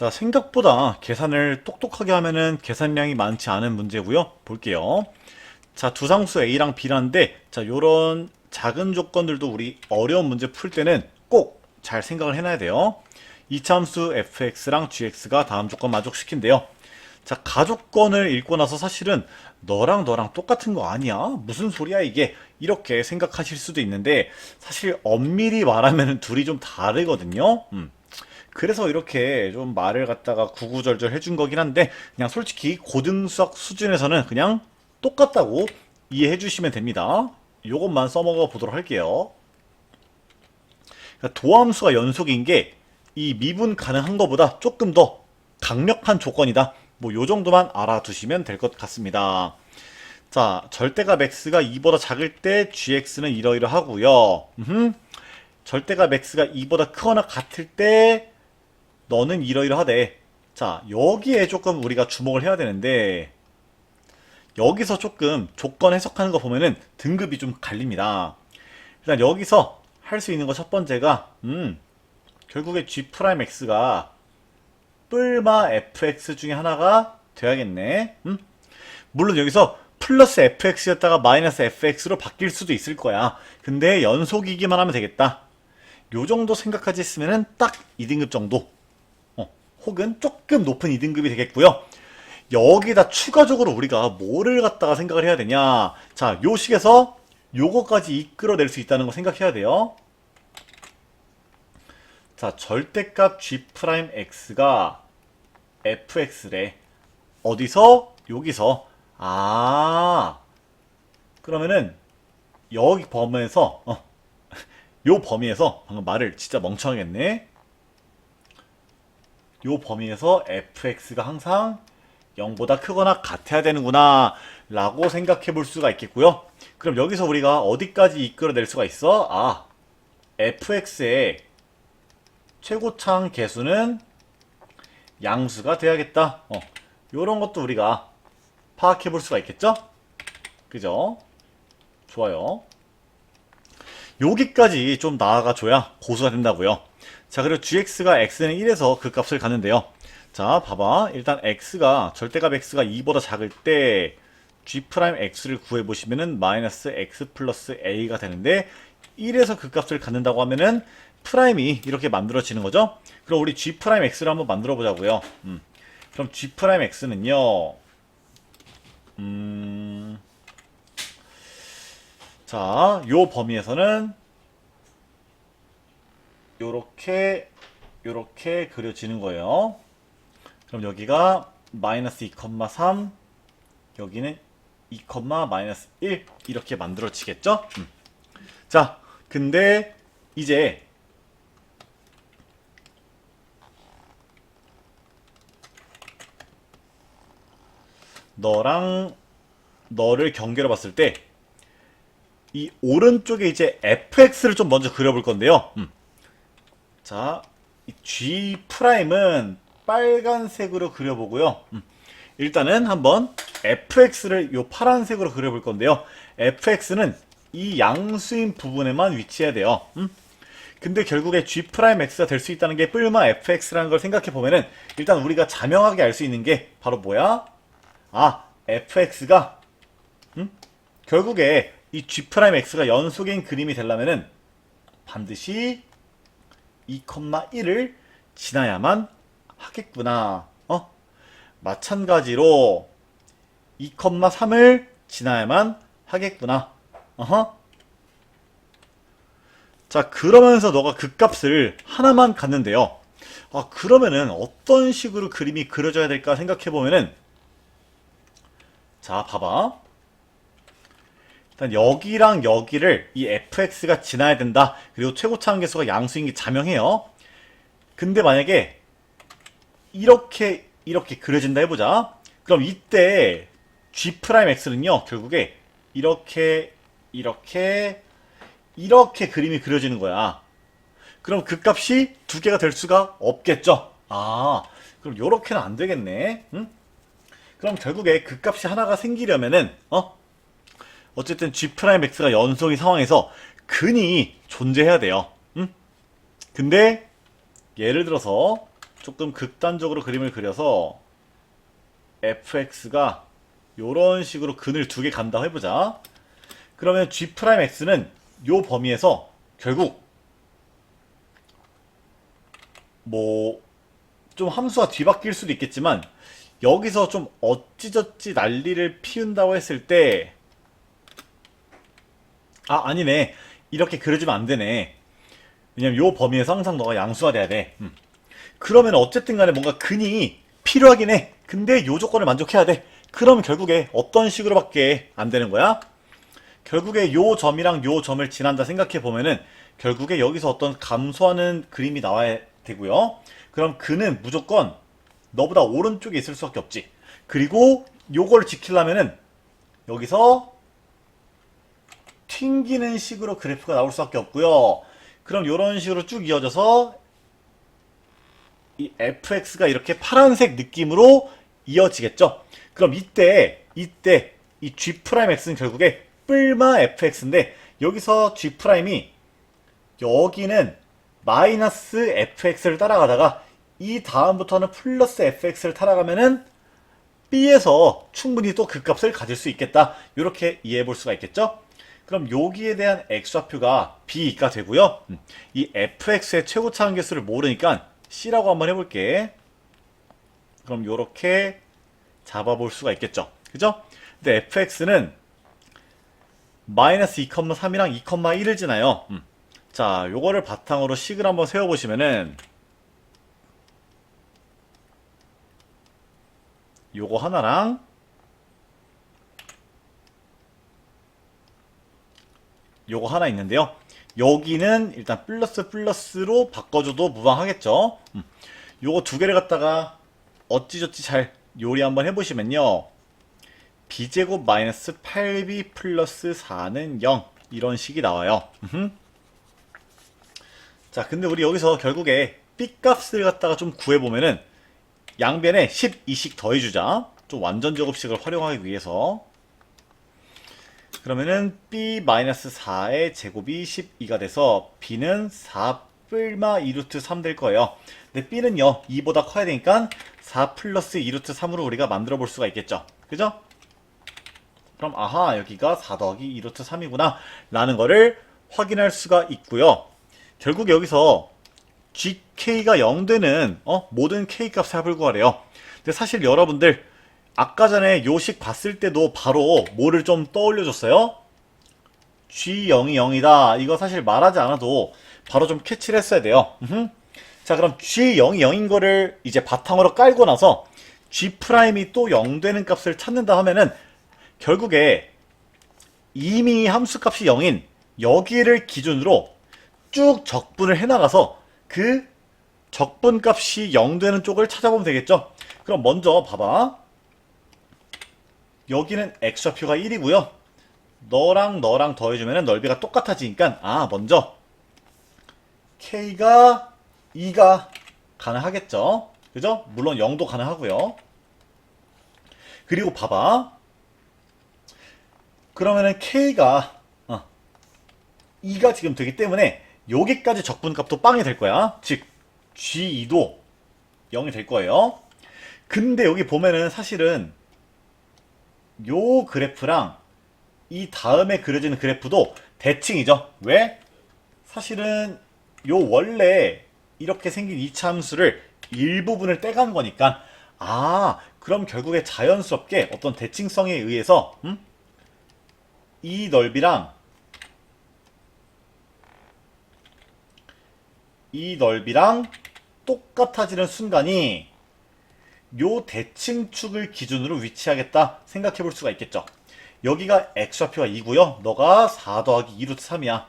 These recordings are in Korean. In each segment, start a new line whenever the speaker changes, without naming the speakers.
자, 생각보다 계산을 똑똑하게 하면은 계산량이 많지 않은 문제고요. 볼게요. 자, 두 상수 A랑 B란데, 자, 요런 작은 조건들도 우리 어려운 문제 풀 때는 꼭 잘 생각을 해놔야 돼요. 이차함수 fx랑 gx가 다음 조건 만족시킨대요. 자, 가조건을 읽고 나서 사실은 너랑 똑같은 거 아니야? 무슨 소리야 이게? 이렇게 생각하실 수도 있는데, 사실 엄밀히 말하면 둘이 좀 다르거든요. 그래서 이렇게 좀 말을 갖다가 구구절절 해준 거긴 한데, 그냥 솔직히 고등수학 수준에서는 그냥 똑같다고 이해해 주시면 됩니다. 요것만 써먹어 보도록 할게요. 그러니까 도함수가 연속인 게 이 미분 가능한 것보다 조금 더 강력한 조건이다. 뭐 요 정도만 알아두시면 될 것 같습니다. 자, 절대값 x가 2보다 작을 때 gx는 이러이러하고요. 절대값 x가 2보다 크거나 같을 때 너는 이러이러하대. 자, 여기에 조금 우리가 주목을 해야 되는데, 여기서 조금 조건 해석하는 거 보면은 등급이 좀 갈립니다. 일단 여기서 할 수 있는 거 첫 번째가 결국에 g'x가 뿔마 fx 중에 하나가 돼야겠네. 물론 여기서 플러스 fx였다가 마이너스 fx로 바뀔 수도 있을 거야. 근데 연속이기만 하면 되겠다. 요 정도 생각하지 했으면은 딱 2등급 정도. 혹은 조금 높은 2등급이 되겠고요. 여기다 추가적으로 우리가 뭐를 갖다가 생각을 해야 되냐. 자, 요 식에서 요거까지 이끌어낼 수 있다는 거 생각해야 돼요. 자, 절대값 g'x가 fx래. 어디서? 여기서. 아, 그러면은 여기 범위에서 요 범위에서 방금 말을 진짜 멍청하게 했네. 요 범위에서 fx가 항상 0보다 크거나 같아야 되는구나 라고 생각해 볼 수가 있겠고요. 그럼 여기서 우리가 어디까지 이끌어낼 수가 있어? 아, fx의 최고창 개수는 양수가 돼야겠다. 요런 것도 우리가 파악해 볼 수가 있겠죠? 그죠? 좋아요. 여기까지 좀 나아가 줘야 고수가 된다고요. 자, 그리고 gx가 x는 1에서 그 값을 갖는데요. 자, 봐봐. 일단 x가 절대값 x가 2보다 작을 때 g'x를 구해보시면은 마이너스 x 플러스 a가 되는데 1에서 그 값을 갖는다고 하면은 프라임이 이렇게 만들어지는 거죠. 그럼 우리 g'x를 한번 만들어 보자고요. 그럼 g'x는요. 자, 요 범위에서는 요렇게 그려지는 거예요. 그럼 여기가 마이너스 2,3, 여기는 2, 마이너스 1 이렇게 만들어지겠죠? 자, 근데 이제 너랑 너를 경계로 봤을 때 이 오른쪽에 이제 fx를 좀 먼저 그려볼 건데요. 자, 이 g 프라임은 빨간색으로 그려보고요. 일단은 한번 fx를 요 파란색으로 그려볼 건데요. fx는 이 양수인 부분에만 위치해야 돼요. 근데 결국에 g'x가 될 수 있다는 게 뿔마 fx라는 걸 생각해 보면은 일단 우리가 자명하게 알 수 있는 게 바로 뭐야? 아, fx가 결국에 이 g'x가 연속인 그림이 되려면은 반드시 2,1을 지나야만 하겠구나. 마찬가지로 2,3을 지나야만 하겠구나. 자, 그러면서 너가 그 값을 하나만 갖는데요. 아, 그러면은 어떤 식으로 그림이 그려져야 될까 생각해보면은, 자, 봐봐. 일단 여기랑 여기를 이 fx가 지나야 된다. 그리고 최고차항 계수가 양수인 게 자명해요. 근데 만약에 이렇게 그려진다 해보자. 그럼 이때 g'x는요 결국에 이렇게 그림이 그려지는 거야. 그럼 그 값이 두 개가 될 수가 없겠죠. 아, 그럼 요렇게는 안 되겠네. 그럼 결국에 그 값이 하나가 생기려면은 어쨌든 g'x가 연속인 상황에서 근이 존재해야 돼요. 근데 예를 들어서 조금 극단적으로 그림을 그려서 fx가 요런 식으로 근을 두 개 간다 해보자. 그러면 g'x는 요 범위에서 결국 뭐 좀 함수가 뒤바뀔 수도 있겠지만 여기서 좀 어찌저찌 난리를 피운다고 했을 때 아니네. 이렇게 그려주면 안 되네. 왜냐면 요 범위에서 항상 너가 양수가 돼야 돼. 그러면 어쨌든 간에 뭔가 근이 필요하긴 해. 근데 요 조건을 만족해야 돼. 그러면 결국에 어떤 식으로밖에 안 되는 거야? 결국에 요 점이랑 요 점을 지난다 생각해 보면은 결국에 여기서 어떤 감소하는 그림이 나와야 되고요. 그럼 근은 무조건 너보다 오른쪽에 있을 수밖에 없지. 그리고 요걸 지키려면은 여기서 튕기는 식으로 그래프가 나올 수밖에 없고요. 그럼 이런 식으로 쭉 이어져서 이 fx가 이렇게 파란색 느낌으로 이어지겠죠. 그럼 이때 이 g'x는 결국에 뿔마 fx인데 여기서 g'이 여기는 마이너스 fx를 따라가다가 이 다음부터는 플러스 fx를 따라가면은 b에서 충분히 또 그 값을 가질 수 있겠다. 이렇게 이해해 볼 수가 있겠죠. 그럼 여기에 대한 x좌표가 b가 되고요. 이 fx의 최고차 한계수를 모르니까 c라고 한번 해볼게. 그럼 이렇게 잡아볼 수가 있겠죠. 그죠? 근데 fx는 마이너스 2,3이랑 2,1을 지나요. 자, 요거를 바탕으로 식을 한번 세워보시면은 요거 하나랑 요거 하나 있는데요. 여기는 일단 플러스 플러스로 바꿔줘도 무방하겠죠. 요거 두 개를 갖다가 어찌저찌 잘 요리 한번 해보시면요. b제곱 마이너스 8b 플러스 4는 0 이런 식이 나와요. 자, 근데 우리 여기서 결국에 b 값을 갖다가 좀 구해보면은 양변에 12씩 더해주자. 좀 완전 제곱식을 활용하기 위해서. 그러면은 b-4의 제곱이 12가 돼서 b는 4 뿔마 2루트 3 될 거예요. 근데 b는요 2보다 커야 되니까 4 플러스 2루트 3으로 우리가 만들어 볼 수가 있겠죠. 그죠? 그럼 아하, 여기가 4 더하기 2루트 3이구나 라는 거를 확인할 수가 있고요. 결국 여기서 gk가 0되는 모든 k 값을 합을 구하래요. 근데 사실 여러분들 아까 전에 요식 봤을 때도 바로 뭐를 좀 떠올려 줬어요? G0이 0이다. 이거 사실 말하지 않아도 바로 좀 캐치를 했어야 돼요. 자, 그럼 G0이 0인 거를 이제 바탕으로 깔고 나서 G'이 또 0 되는 값을 찾는다 하면은 결국에 이미 함수값이 0인 여기를 기준으로 쭉 적분을 해나가서 그 적분값이 0 되는 쪽을 찾아보면 되겠죠. 그럼 먼저 봐봐. 여기는 x좌표가 1이고요. 너랑 더해주면 넓이가 똑같아지니까 먼저 k가 2가 가능하겠죠. 그죠? 물론 0도 가능하고요. 그리고 봐봐. 그러면은 k가 2가 지금 되기 때문에 여기까지 적분값도 빵이 될 거야. 즉 g2도 0이 될 거예요. 근데 여기 보면은 사실은 요 그래프랑 이 다음에 그려지는 그래프도 대칭이죠. 왜? 사실은 요 원래 이렇게 생긴 이차 함수를 일부분을 떼간 거니까 그럼 결국에 자연스럽게 어떤 대칭성에 의해서 이 넓이랑 이 넓이랑 똑같아지는 순간이 요 대칭축을 기준으로 위치하겠다 생각해 볼 수가 있겠죠. 여기가 x좌표가 2고요. 너가 4 더하기 2루트 3이야.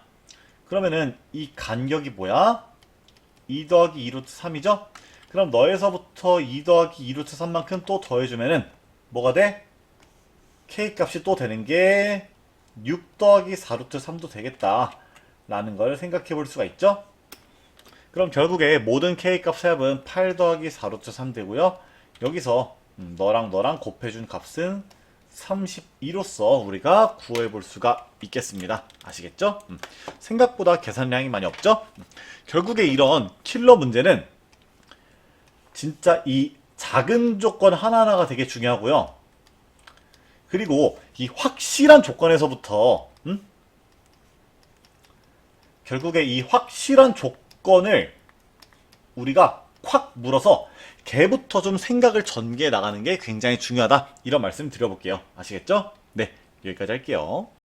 그러면은 이 간격이 뭐야? 2 더하기 2루트 3이죠? 그럼 너에서부터 2 더하기 2루트 3만큼 또 더해주면은 뭐가 돼? k 값이 또 되는 게 6 더하기 4루트 3도 되겠다 라는 걸 생각해 볼 수가 있죠. 그럼 결국에 모든 k 값의 합은 8 더하기 4루트 3 되고요. 여기서 너랑 곱해준 값은 32로서 우리가 구해볼 수가 있겠습니다. 아시겠죠? 생각보다 계산량이 많이 없죠? 결국에 이런 킬러 문제는 진짜 이 작은 조건 하나하나가 되게 중요하고요. 그리고 이 확실한 조건에서부터 결국에 이 확실한 조건을 우리가 콱 물어서 걔부터 좀 생각을 전개해 나가는 게 굉장히 중요하다. 이런 말씀 드려볼게요. 아시겠죠? 네, 여기까지 할게요.